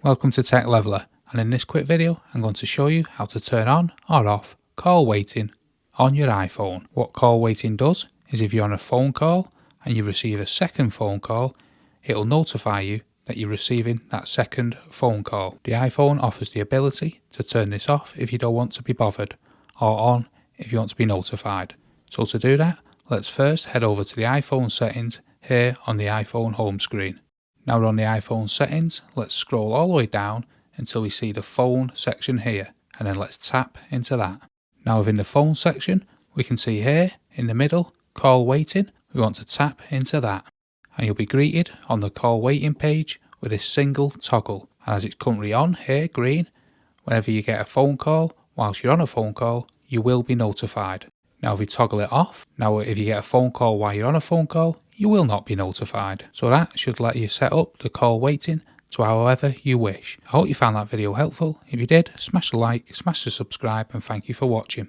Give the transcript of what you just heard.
Welcome to Tech Leveler, and in this quick video I'm going to show you how to turn on or off call waiting on your iPhone. What call waiting does is if you're on a phone call and you receive a second phone call, it will notify you that you're receiving that second phone call. The iPhone offers the ability to turn this off if you don't want to be bothered, or on if you want to be notified. So to do that, let's first head over to the iPhone settings here on the iPhone home screen. Now we're on the iPhone settings, let's scroll all the way down until we see the phone section here, and then let's tap into that. Now within the phone section, we can see here in the middle, call waiting. We want to tap into that, and you'll be greeted on the call waiting page with this single toggle. And as it's currently on here, green, whenever you get a phone call, whilst you're on a phone call, you will be notified. Now if we toggle it off, now if you get a phone call while you're on a phone call, you will not be notified. So that should let you set up the call waiting to however you wish. I hope you found that video helpful. If you did, smash the like, smash the subscribe, and thank you for watching.